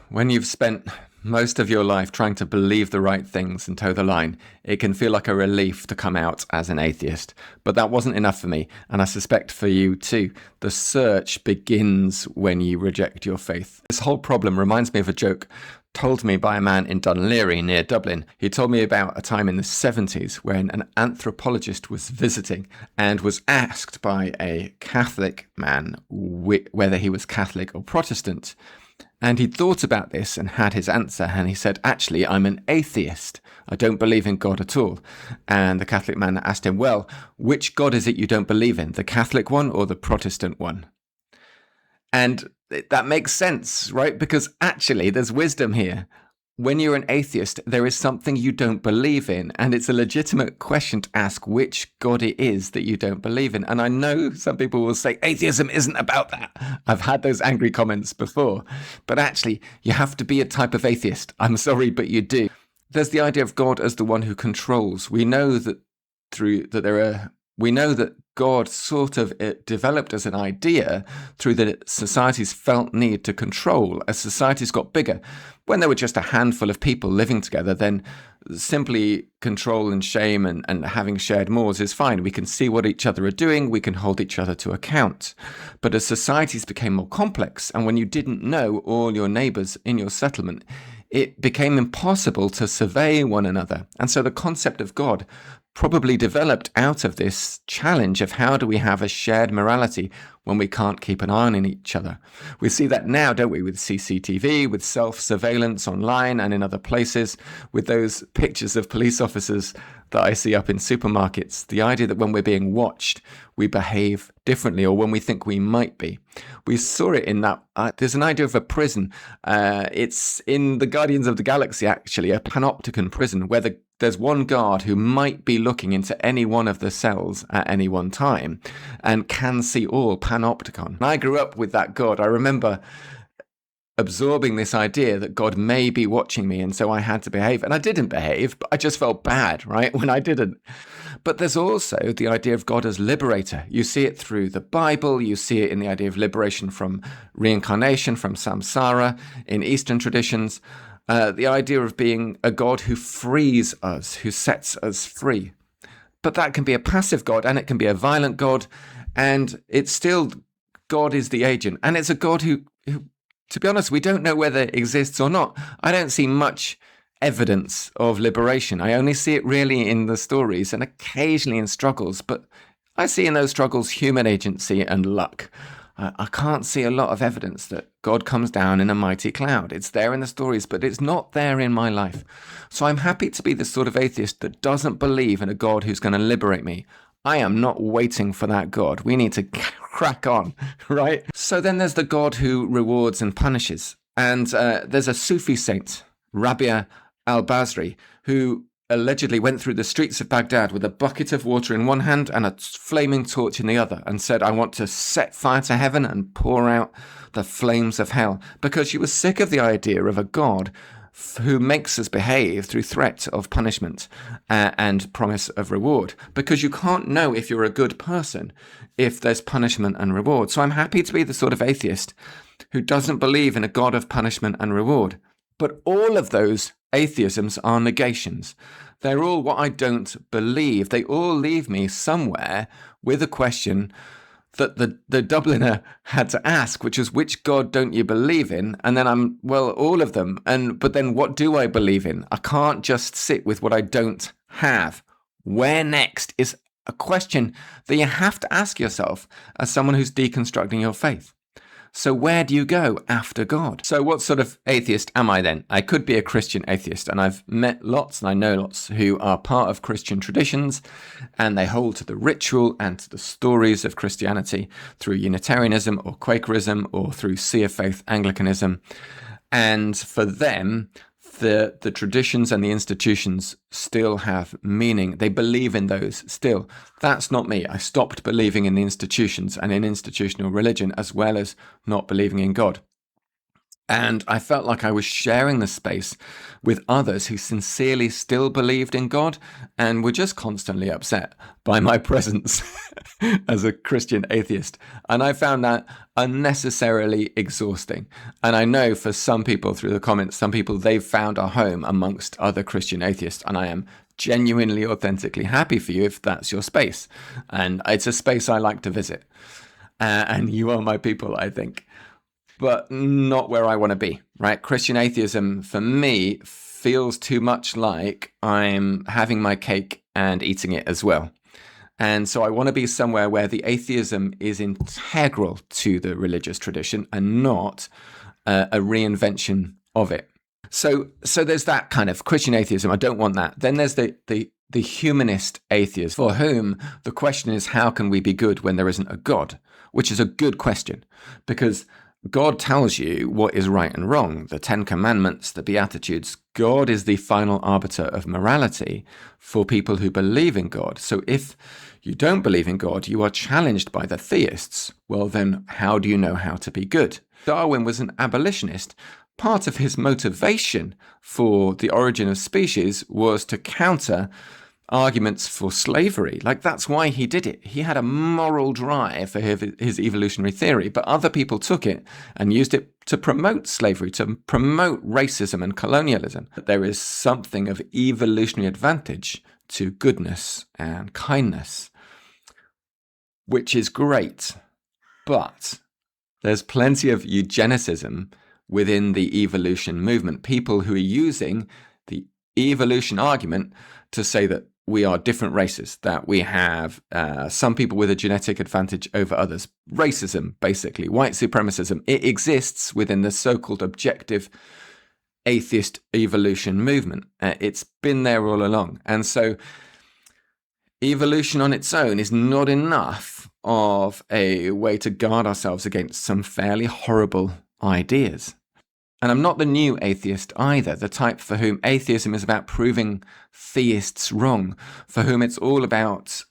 When you've spent most of your life trying to believe the right things and toe the line, it can feel like a relief to come out as an atheist. But that wasn't enough for me, and I suspect for you too. The search begins when you reject your faith. This whole problem reminds me of a joke told me by a man in Dunleary near Dublin. He told me about a time in the 70s when an anthropologist was visiting and was asked by a Catholic man whether he was Catholic or Protestant. And he thought about this and had his answer, and he said, actually, I'm an atheist. I don't believe in God at all. And the Catholic man asked him, well, which God is it you don't believe in, the Catholic one or the Protestant one? And that makes sense, right? Because actually, there's wisdom here. When you're an atheist, there is something you don't believe in, and it's a legitimate question to ask which God it is that you don't believe in. And I know some people will say atheism isn't about that. I've had those angry comments before. But actually, you have to be a type of atheist. I'm sorry, but you do. There's the idea of God as the one who controls. We know that God sort of developed as an idea through the society's felt need to control. As societies got bigger, when there were just a handful of people living together, then simply control and shame and having shared mores is fine. We can see what each other are doing. We can hold each other to account. But as societies became more complex, and when you didn't know all your neighbours in your settlement, it became impossible to survey one another. And so the concept of God probably developed out of this challenge of how do we have a shared morality when we can't keep an eye on each other. We see that now, don't we, with CCTV, with self-surveillance online and in other places, with those pictures of police officers that I see up in supermarkets. The idea that when we're being watched, we behave differently, or when we think we might be. We saw it in that, there's an idea of a prison. It's in the Guardians of the Galaxy, actually, a panopticon prison, where there's one guard who might be looking into any one of the cells at any one time and can see all panopticon. I grew up with that God. I remember absorbing this idea that God may be watching me, and so I had to behave. And I didn't behave, but I just felt bad, right, when I didn't. But there's also the idea of God as liberator. You see it through the Bible. You see it in the idea of liberation from reincarnation, from samsara, in Eastern traditions. The idea of being a God who frees us, who sets us free. But that can be a passive God, and it can be a violent God, and it's still God is the agent. And it's a God who, to be honest, we don't know whether it exists or not. I don't see much evidence of liberation. I only see it really in the stories and occasionally in struggles, but I see in those struggles human agency and luck. I can't see a lot of evidence that God comes down in a mighty cloud. It's there in the stories, but it's not there in my life. So I'm happy to be the sort of atheist that doesn't believe in a God who's going to liberate me. I am not waiting for that God. We need to crack on, right? So then there's the God who rewards and punishes. And there's a Sufi saint, Rabia al-Basri, who allegedly went through the streets of Baghdad with a bucket of water in one hand and a flaming torch in the other and said, I want to set fire to heaven and pour out the flames of hell, because she was sick of the idea of a God who makes us behave through threat of punishment and promise of reward, because you can't know if you're a good person if there's punishment and reward. So I'm happy to be the sort of atheist who doesn't believe in a God of punishment and reward. But all of those atheisms are negations. They're all what I don't believe. They all leave me somewhere with a question that the Dubliner had to ask, which is, which God don't you believe in? And then all of them. But then what do I believe in? I can't just sit with what I don't have. Where next is a question that you have to ask yourself as someone who's deconstructing your faith. So where do you go after God? So what sort of atheist am I then? I could be a Christian atheist, and I've met lots and I know lots who are part of Christian traditions, and they hold to the ritual and to the stories of Christianity through Unitarianism or Quakerism or through Sea of Faith Anglicanism. And for them, the traditions and the institutions still have meaning. They believe in those still. That's not me. I stopped believing in the institutions and in institutional religion, as well as not believing in God. And I felt like I was sharing the space with others who sincerely still believed in God and were just constantly upset by my presence as a Christian atheist. And I found that unnecessarily exhausting. And I know for some people through the comments, some people, they've found a home amongst other Christian atheists. And I am genuinely, authentically happy for you if that's your space. And it's a space I like to visit. And you are my people, I think. But not where I want to be, right? Christian atheism, for me, feels too much like I'm having my cake and eating it as well. And so I want to be somewhere where the atheism is integral to the religious tradition and not a reinvention of it. So there's that kind of Christian atheism. I don't want that. Then there's the humanist atheist, for whom the question is, how can we be good when there isn't a God? Which is a good question, because God tells you what is right and wrong, the Ten Commandments, the Beatitudes. God is the final arbiter of morality for people who believe in God. So if you don't believe in God, you are challenged by the theists. Well, then how do you know how to be good? Darwin was an abolitionist. Part of his motivation for the origin of species was to counter arguments for slavery. Like, that's why he did it. He had a moral drive for his evolutionary theory, but other people took it and used it to promote slavery, to promote racism and colonialism. There is something of evolutionary advantage to goodness and kindness, which is great. But there's plenty of eugenicism within the evolution movement, people who are using the evolution argument to say that we are different races, that we have some people with a genetic advantage over others. Racism, basically, white supremacism, it exists within the so-called objective atheist evolution movement. It's been there all along. And so evolution on its own is not enough of a way to guard ourselves against some fairly horrible ideas. And I'm not the new atheist either, the type for whom atheism is about proving theists wrong, for whom it's all about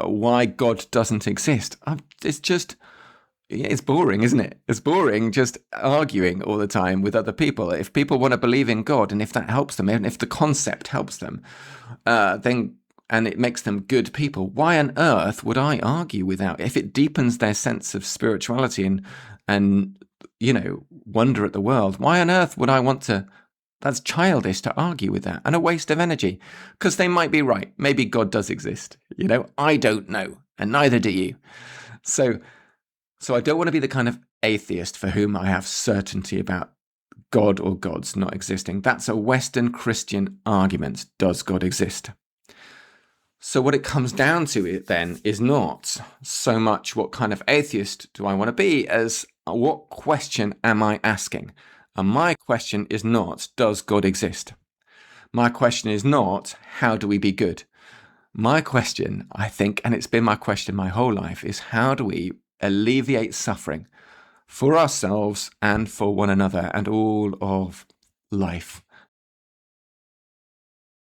why God doesn't exist. It's boring, isn't it? It's boring just arguing all the time with other people. If people want to believe in God, and if that helps them, and if the concept helps them, then and it makes them good people, why on earth would I argue without? If it deepens their sense of spirituality and wonder at the world, why on earth would I want to? That's childish to argue with that, and a waste of energy, because they might be right. Maybe God does exist. I don't know, and neither do you. So I don't want to be the kind of atheist for whom I have certainty about God or gods not existing. That's a Western Christian argument. Does God exist? So what it comes down to then is not so much what kind of atheist do I want to be as what question am I asking? And my question is not, does God exist? My question is not, how do we be good? My question, I think, and it's been my question my whole life, is how do we alleviate suffering for ourselves and for one another and all of life?